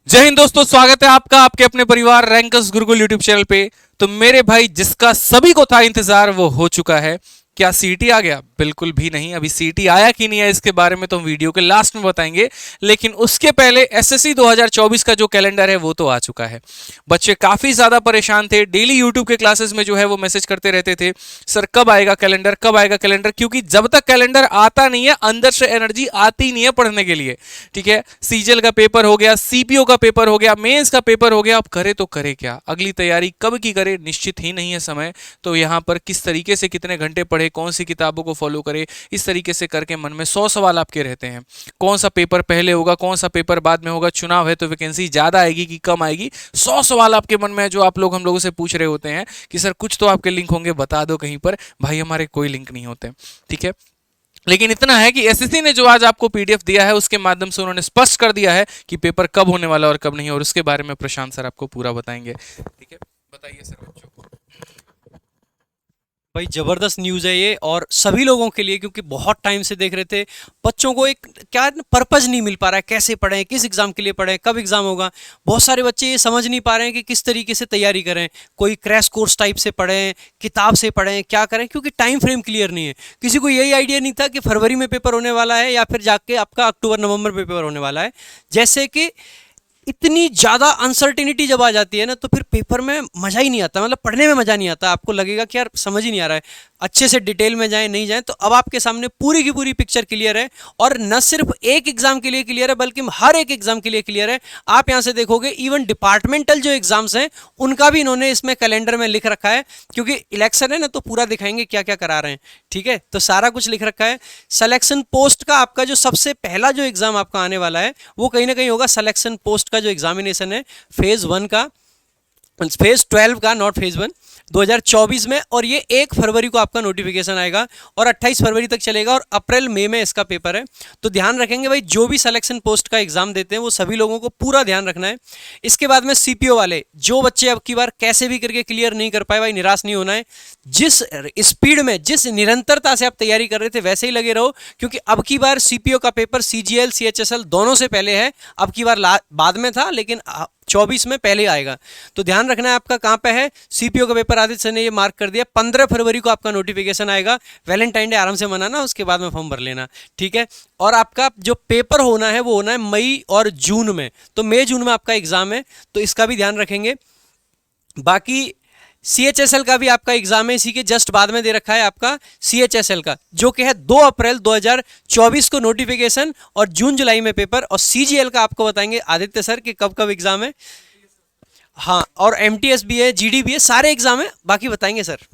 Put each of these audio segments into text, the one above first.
जय हिंद दोस्तों, स्वागत है आपका आपके अपने परिवार रैंकर्स गुरुकुल यूट्यूब चैनल पे। तो मेरे भाई, जिसका सभी को था इंतजार वो हो चुका है। क्या सीटी आ गया? बिल्कुल भी नहीं। अभी सीटी आया कि नहीं है इसके बारे में तो हम वीडियो के लास्ट में बताएंगे, लेकिन उसके पहले एसएससी 2024 का जो कैलेंडर है वो तो आ चुका है। बच्चे काफी ज्यादा परेशान थे, डेली यूट्यूब के क्लासेस में जो है वो मैसेज करते रहते थे, सर कब आएगा कैलेंडर, कब आएगा कैलेंडर। क्योंकि जब तक कैलेंडर आता नहीं है अंदर से एनर्जी आती नहीं है पढ़ने के लिए। ठीक है, सीजीएल का पेपर हो गया, सीपीओ का पेपर हो गया, मेंस का पेपर हो गया, अब करे तो करे क्या, अगली तैयारी कब की करे निश्चित ही नहीं है समय। तो यहां पर किस तरीके से कितने घंटे पढ़े, कौन सी किताबों को फॉलो करे, इस तरीके से करके मन में 100 सवाल आपके रहते हैं। कौन सा पेपर पहले होगा, कौन सा पेपर बाद में होगा, चुनाव है तो वैकेंसी ज्यादा आएगी कि कम आएगी, 100 सवाल आपके मन में है जो आप लोग हम लोगों से पूछ रहे होते हैं कि सर कुछ तो आपके लिंक होंगे, बता दो कहीं पर। भाई हमारे कोई लिंक नहीं होते। ठीक है, लेकिन इतना है कि एसएससी ने जो आज आपको पीडीएफ दिया है उसके माध्यम से उन्होंने स्पष्ट कर दिया है कि पेपर कब होने वाला और कब नहीं, और उसके बारे में प्रशांत सर आपको पूरा बताएंगे। ठीक है, बताइए सर बच्चों को। भाई जबरदस्त न्यूज़ है ये, और सभी लोगों के लिए, क्योंकि बहुत टाइम से देख रहे थे बच्चों को एक क्या पर्पज नहीं मिल पा रहा है, कैसे पढ़ें, किस एग्जाम के लिए पढ़ें, कब एग्जाम होगा। बहुत सारे बच्चे ये समझ नहीं पा रहे हैं कि किस तरीके से तैयारी करें, कोई क्रैश कोर्स टाइप से पढ़ें, किताब से पढ़ें, क्या करें, क्योंकि टाइम फ्रेम क्लियर नहीं है। किसी को यही आइडिया नहीं था कि फरवरी में पेपर होने वाला है या फिर जाके आपका अक्टूबर नवंबर में पेपर होने वाला है। जैसे कि इतनी ज़्यादा अनसर्टिनिटी जब आ जाती है ना, तो फिर पेपर में मज़ा ही नहीं आता, मतलब पढ़ने में मज़ा नहीं आता। आपको लगेगा कि यार समझ ही नहीं आ रहा है, अच्छे से डिटेल में जाएं नहीं जाएं। तो अब आपके सामने पूरी की पूरी पिक्चर क्लियर है, और न सिर्फ एक एग्जाम के लिए क्लियर है बल्कि हर एक एग्जाम के लिए क्लियर है। आप यहाँ से देखोगे इवन डिपार्टमेंटल जो एग्जाम्स हैं उनका भी इन्होंने इसमें कैलेंडर में लिख रखा है, क्योंकि इलेक्शन है ना, तो पूरा दिखाएंगे क्या क्या करा रहे हैं। ठीक है, तो सारा कुछ लिख रखा है। सिलेक्शन पोस्ट का आपका जो सबसे पहला जो एग्जाम आपका आने वाला है वो कहीं ना कहीं होगा सिलेक्शन पोस्ट का जो एग्जामिनेशन है, फेज 1 का, फेज 12 का, नॉट फेज 1, 2024 में। और ये 1 फरवरी को आपका नोटिफिकेशन आएगा और 28 फरवरी तक चलेगा, और अप्रैल मई में इसका पेपर है। तो ध्यान रखेंगे भाई, जो भी सिलेक्शन पोस्ट का एग्जाम देते हैं वो सभी लोगों को पूरा ध्यान रखना है। इसके बाद में सीपीओ वाले जो बच्चे अब की बार कैसे भी करके क्लियर नहीं कर पाए, भाई निराश नहीं होना है। जिस स्पीड में, जिस निरंतरता से आप तैयारी कर रहे थे वैसे ही लगे रहो, क्योंकि अब की बार सीपीओ का पेपर सीजीएल सीएचएसएल दोनों से पहले है। अब की बार बाद में था, लेकिन 24 में पहले आएगा। तो ध्यान रखना है आपका कहां पे है। सीपीओ का पेपर आदित्य सर ने ये मार्क कर दिया, 15 फरवरी को आपका नोटिफिकेशन आएगा। वैलेंटाइन डे आराम से मनाना, उसके बाद में फॉर्म भर लेना। ठीक है, और आपका जो पेपर होना है वो होना है मई और जून में। तो मई जून में आपका एग्जाम है, तो इसका भी ध्यान रखेंगे। बाकी सीएचएसएल का भी आपका एग्जाम है, इसी के जस्ट बाद में दे रखा है आपका सीएचएसएल का, जो कि है 2 अप्रैल 2024 को नोटिफिकेशन, और जून जुलाई में पेपर। और सीजीएल का आपको बताएंगे आदित्य सर कि कब कब एग्जाम है। हाँ, और एमटीएस भी है, जीडी भी है, सारे एग्जाम है, बाकी बताएंगे सर।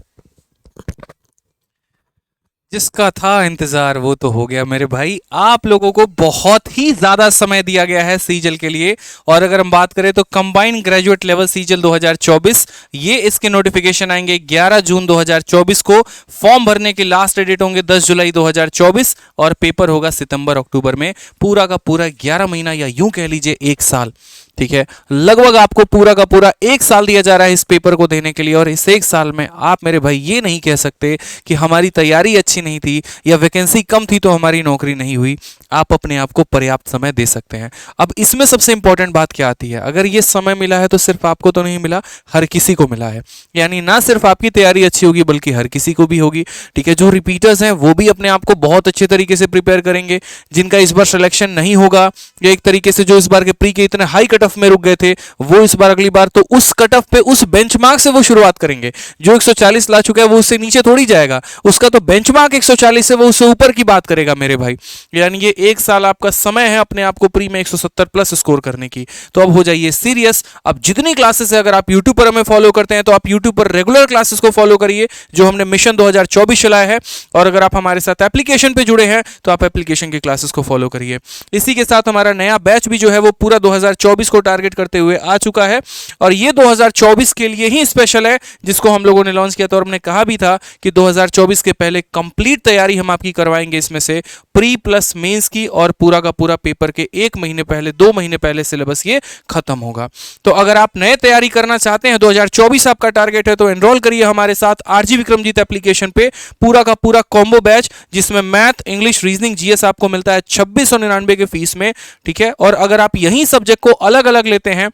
जिसका था इंतजार वो तो हो गया मेरे भाई। आप लोगों को बहुत ही ज्यादा समय दिया गया है सीजल के लिए। और अगर हम बात करें तो कंबाइंड ग्रेजुएट लेवल सीजल 2024, ये इसके नोटिफिकेशन आएंगे 11 जून 2024 को। फॉर्म भरने की लास्ट डेट होंगे 10 जुलाई 2024, और पेपर होगा सितंबर अक्टूबर में। पूरा का पूरा 11 महीना, या यूं कह लीजिए 1 साल। ठीक है, लगभग आपको पूरा का पूरा 1 साल दिया जा रहा है इस पेपर को देने के लिए। और इस 1 साल में आप मेरे भाई ये नहीं कह सकते कि हमारी तैयारी अच्छी नहीं थी या वैकेंसी कम थी तो हमारी नौकरी नहीं हुई। आप अपने आप को पर्याप्त समय दे सकते हैं। अब इसमें सबसे इंपॉर्टेंट बात क्या आती है, अगर ये समय मिला है तो सिर्फ आपको तो नहीं मिला, हर किसी को मिला है। यानी ना सिर्फ आपकी तैयारी अच्छी होगी बल्कि हर किसी को भी होगी। ठीक है, जो रिपीटर्स हैं वो भी अपने आप को बहुत अच्छे तरीके से प्रिपेयर करेंगे। जिनका इस बार सिलेक्शन नहीं होगा, या एक तरीके से जो इस बार के प्री के इतने हाई कट ऑफ में रुक गए थे, वो इस बार अगली बार तो उस कट ऑफ पे, उस बेंचमार्क से वो शुरुआत करेंगे। जो 140 ला चुका है वो उससे नीचे थोड़ी जाएगा, उसका तो बेंचमार्क 140 से वो उससे ऊपर की बात करेगा मेरे भाई। यानी ये 1 साल आपका समय है अपने आप को प्री में 170 प्लस स्कोर करने की। तो अब हो जाइए सीरियस। अब जितनी क्लासेस है, अगर आप यूट्यूब पर हमें फॉलो करते हैं तो आप यूट्यूब पर रेगुलर क्लासेस को फॉलो करिए जो हमने मिशन 2024 चलाया है। और अगर आप हमारे साथ एप्लीकेशन पे जुड़े हैं तो आप एप्लीकेशन की क्लासेस को फॉलो करिए। इसी के साथ हमारा नया बैच भी जो है वो पूरा 2024 को टारगेट करते हुए आ चुका है, और ये 2024 के लिए ही स्पेशल है, जिसको हम लोगों ने लॉन्च किया था। और हमने कहा भी था कि 2024 के पहले कंप्लीट तैयारी हम आपकी करवाएंगे, इसमें से प्री प्लस मेंस की, और पूरा का पूरा पेपर के 1 महीने पहले, 2 महीने पहले सिलेबस ये खत्म होगा। तो अगर आप नए तैयारी करना चाहते हैं, 2024 आपका टारगेट है, तो एनरोल करिए हमारे साथ आरजी विक्रमजीत एप्लीकेशन पे। पूरा का पूरा कॉम्बो बैच, जिसमें मैथ, इंग्लिश, रीजनिंग, जीएस आपको मिलता है 2699 के फीस में। ठीक है, और अगर आप यही सब्जेक्ट को अलग अलग अलग लेते हैं,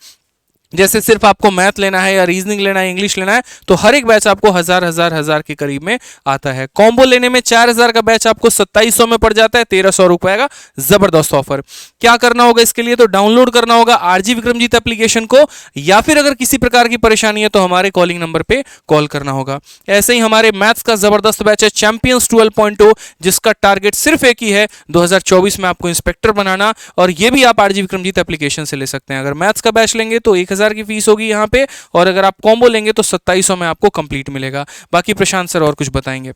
जैसे सिर्फ आपको मैथ लेना है या रीजनिंग लेना है, इंग्लिश लेना है, तो हर एक बैच आपको हजार के करीब में आता है। कॉम्बो लेने में 4000 का बैच आपको 2700 में पड़ जाता है, 1300 रुपए का जबरदस्त ऑफर। क्या करना होगा इसके लिए? तो डाउनलोड करना होगा आरजी विक्रमजीत एप्लीकेशन को, या फिर अगर किसी प्रकार की परेशानी है तो हमारे कॉलिंग नंबर पे कॉल करना होगा। ऐसे ही हमारे मैथ्स का जबरदस्त बैच है चैंपियंस 12.0, जिसका टारगेट सिर्फ एक ही है, 2024 में आपको इंस्पेक्टर बनाना, और ये भी आप आरजी विक्रमजीत एप्लीकेशन से ले सकते हैं। अगर मैथ्स का बैच लेंगे तो 1000 की फीस होगी यहाँ पे, और अगर आप कॉम्बो लेंगे तो 2700 में आपको कंप्लीट मिलेगा। बाकी प्रशांत सर और कुछ बताएंगे।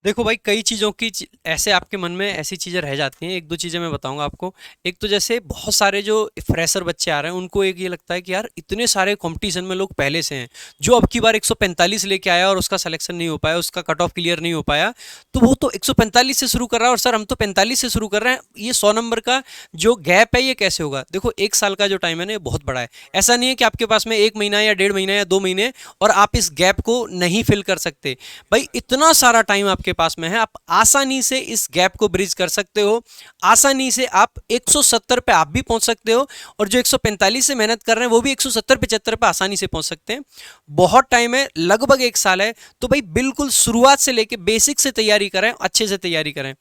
देखो भाई, कई चीज़ों की ऐसे आपके मन में ऐसी चीज़ें रह जाती हैं। एक दो चीज़ें मैं बताऊंगा आपको। एक तो जैसे बहुत सारे जो फ्रेशर बच्चे आ रहे हैं उनको एक ये लगता है कि यार इतने सारे कंपटीशन में लोग पहले से हैं, जो अब की बार 145 लेके आया और उसका सिलेक्शन नहीं हो पाया, उसका कट ऑफ क्लियर नहीं हो पाया, तो वो तो 145 से शुरू कर रहा है और सर हम तो 45 से शुरू कर रहे हैं। ये 100 नंबर का जो गैप है ये कैसे होगा? देखो, एक साल का जो टाइम है ना ये बहुत बड़ा है। ऐसा नहीं है कि आपके पास में 1 महीना या 1.5 महीना या 2 महीने और आप इस गैप को नहीं फिल कर सकते। भाई इतना सारा टाइम आपके पास में है, आप आसानी से इस गैप को ब्रिज कर सकते हो। आसानी से आप 170 पे आप भी पहुंच सकते हो, और जो 145 से मेहनत कर रहे हैं वो भी 170-75 पे आसानी से पहुंच सकते हैं। बहुत टाइम है, लगभग 1 साल है, तो भाई बिल्कुल शुरुआत से लेके बेसिक से तैयारी करें, अच्छे से तैयारी करें।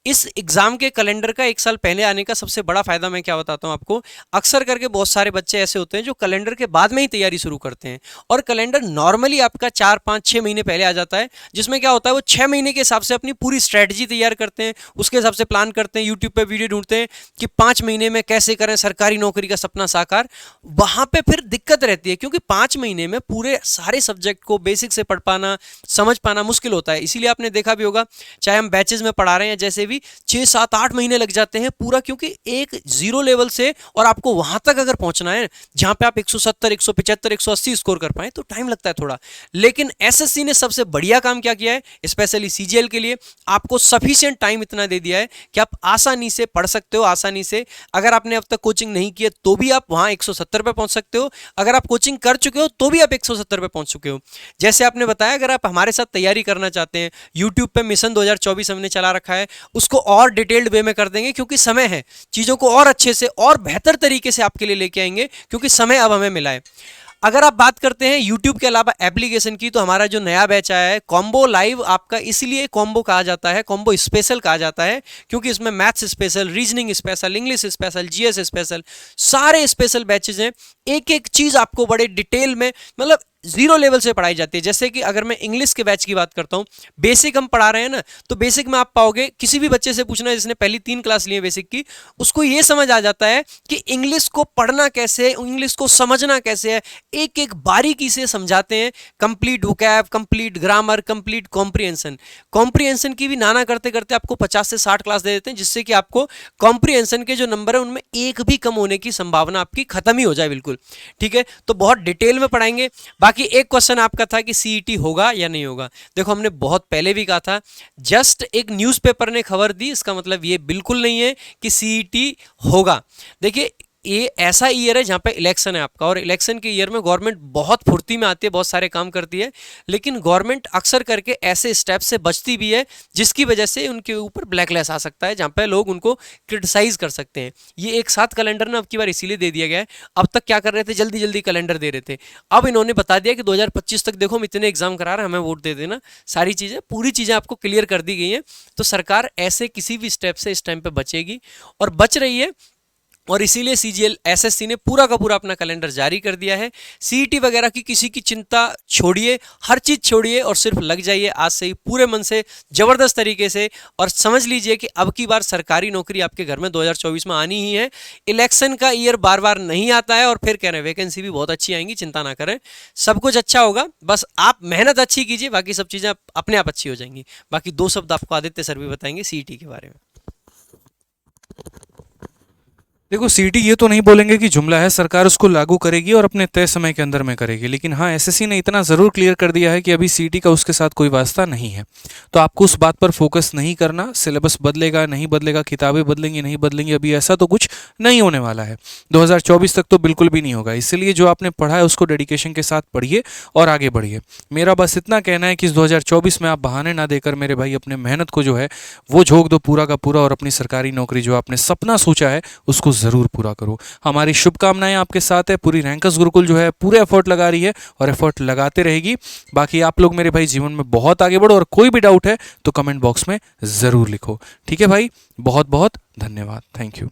इस एग्जाम के कैलेंडर का 1 साल पहले आने का सबसे बड़ा फायदा मैं क्या बताता हूं आपको। अक्सर करके बहुत सारे बच्चे ऐसे होते हैं जो कैलेंडर के बाद में ही तैयारी शुरू करते हैं, और कैलेंडर नॉर्मली आपका 4, 5, 6 महीने पहले आ जाता है, जिसमें क्या होता है वो 6 महीने के हिसाब से अपनी पूरी स्ट्रेटजी तैयार करते हैं, उसके हिसाब से प्लान करते हैं, यूट्यूब पे वीडियो ढूंढते हैं कि 5 महीने में कैसे करें सरकारी नौकरी का सपना साकार। वहां पे फिर दिक्कत रहती है, क्योंकि 5 महीने में पूरे सारे सब्जेक्ट को बेसिक से पढ़ पाना, समझ पाना मुश्किल होता है। इसीलिए आपने देखा भी होगा, चाहे हम बैचेस में पढ़ा रहे हैं जैसे भी, 6, 7, 8 महीने लग जाते हैं पूरा, क्योंकि एक जीरो लेवल से और आपको वहां तक अगर पहुंचना है जहां पे आप 170, 175, 180 स्कोर कर पाए, तो टाइम लगता है थोड़ा। लेकिन एसएससी ने सबसे बढ़िया काम क्या किया है, स्पेशली सीजीएल के लिए आपको सफिशिएंट टाइम इतना दे दिया है कि आप आसानी से पढ़ सकते हो। आसानी से, अगर आपने अब तक कोचिंग नहीं की है तो भी आप वहां 170 पे पहुंच सकते हो, अगर आप कोचिंग कर चुके हो तो भी आप 170 पे पहुंच चुके हो। जैसे आपने बताया, अगर आप हमारे साथ तैयारी करना चाहते हैं, यूट्यूब पे मिशन 2024 हमने चला रखा है, उसको और डिटेल्ड वे में कर देंगे, क्योंकि समय है, चीजों को और अच्छे से और बेहतर तरीके से आपके लिए लेके आएंगे, क्योंकि समय अब हमें मिला है। अगर आप बात करते हैं YouTube के अलावा एप्लीकेशन की, तो हमारा जो नया बैच आया है कॉम्बो लाइव, आपका इसलिए कॉम्बो कहा जाता है, कॉम्बो स्पेशल कहा जाता है, क्योंकि इसमें maths special, reasoning special, English special, GS special, सारे स्पेशल बैचेज हैं। एक एक चीज आपको बड़े डिटेल में, मतलब जीरो लेवल से पढ़ाई जाती है। जैसे कि अगर मैं इंग्लिश के बैच की बात करता हूं, बेसिक हम पढ़ा रहे हैं ना, तो बेसिक में आप पाओगे, किसी भी बच्चे से पूछना जिसने पहली 3 क्लास ली है बेसिक की, उसको यह समझ आ जाता है कि इंग्लिश को पढ़ना कैसे है, इंग्लिश को समझना कैसे है, एक एक बारीकी से समझाते हैं। Complete vocab, complete grammar, complete comprehension. Comprehension की भी नाना करते करते आपको 50 से 60 क्लास दे देते हैं, जिससे कि आपको कॉम्प्रिहेंशन के जो नंबर है उनमें एक भी कम होने की संभावना आपकी खत्म ही हो जाए, बिल्कुल ठीक है। तो बहुत डिटेल में पढ़ाएंगे। बाकी एक क्वेश्चन आपका था कि सीईटी होगा या नहीं होगा। देखो, हमने बहुत पहले भी कहा था, जस्ट एक न्यूज़पेपर ने खबर दी, इसका मतलब ये बिल्कुल नहीं है कि सीईटी होगा। देखिए, ये ऐसा ईयर है जहाँ पे इलेक्शन है आपका, और इलेक्शन के ईयर में गवर्नमेंट बहुत फुर्ती में आती है, बहुत सारे काम करती है, लेकिन गवर्नमेंट अक्सर करके ऐसे स्टेप से बचती भी है जिसकी वजह से उनके ऊपर ब्लैकलिस्ट आ सकता है, जहाँ पे लोग उनको क्रिटिसाइज कर सकते हैं। ये एक साथ कैलेंडर ना अब की बार इसीलिए दे दिया गया है। अब तक क्या कर रहे थे, जल्दी जल्दी कैलेंडर दे रहे थे, अब इन्होंने बता दिया कि 2025 तक देखो हम इतने एग्जाम करा रहे हैं, हमें वोट दे देना। सारी चीज़ें, पूरी चीज़ें आपको क्लियर कर दी गई हैं। तो सरकार ऐसे किसी भी स्टेप से इस टाइम पे बचेगी और बच रही है, और इसीलिए सीजीएल एसएससी ने पूरा का पूरा अपना कैलेंडर जारी कर दिया है। सीईटी वगैरह की किसी की चिंता छोड़िए, हर चीज़ छोड़िए और सिर्फ लग जाइए आज से ही पूरे मन से, ज़बरदस्त तरीके से, और समझ लीजिए कि अब की बार सरकारी नौकरी आपके घर में 2024 में आनी ही है। इलेक्शन का ईयर बार बार नहीं आता है, और फिर कह रहे हैं वैकेंसी भी बहुत अच्छी आएंगी, चिंता ना करें, सब कुछ अच्छा होगा। बस आप मेहनत अच्छी कीजिए, बाकी सब चीज़ें अपने आप अच्छी हो जाएंगी। बाकी 2 शब्द आपको आदित्य सर भी बताएंगे सीईटी के बारे में। देखो, सीटी ये तो नहीं बोलेंगे कि जुमला है, सरकार उसको लागू करेगी और अपने तय समय के अंदर में करेगी, लेकिन हाँ, एसएससी ने इतना ज़रूर क्लियर कर दिया है कि अभी सीटी का उसके साथ कोई वास्ता नहीं है। तो आपको उस बात पर फोकस नहीं करना, सिलेबस बदलेगा नहीं बदलेगा, किताबें बदलेंगी नहीं बदलेंगी, अभी ऐसा तो कुछ नहीं होने वाला है। 2024 तक तो बिल्कुल भी नहीं होगा। इसलिए जो आपने पढ़ा है उसको डेडिकेशन के साथ पढ़िए और आगे बढ़िए। मेरा बस इतना कहना है कि इस 2024 में आप बहाने ना देकर मेरे भाई अपने मेहनत को जो है वो झोंक दो पूरा का पूरा, और अपनी सरकारी नौकरी जो आपने सपना सोचा है उसको ज़रूर पूरा करो। हमारी शुभकामनाएं आपके साथ है। पूरी रैंकर्स गुरुकुल जो है पूरे एफर्ट लगा रही है और एफर्ट लगाते रहेगी। बाकी आप लोग मेरे भाई जीवन में बहुत आगे बढ़ो, और कोई भी डाउट है तो कमेंट बॉक्स में ज़रूर लिखो। ठीक है भाई, बहुत बहुत धन्यवाद। Thank you.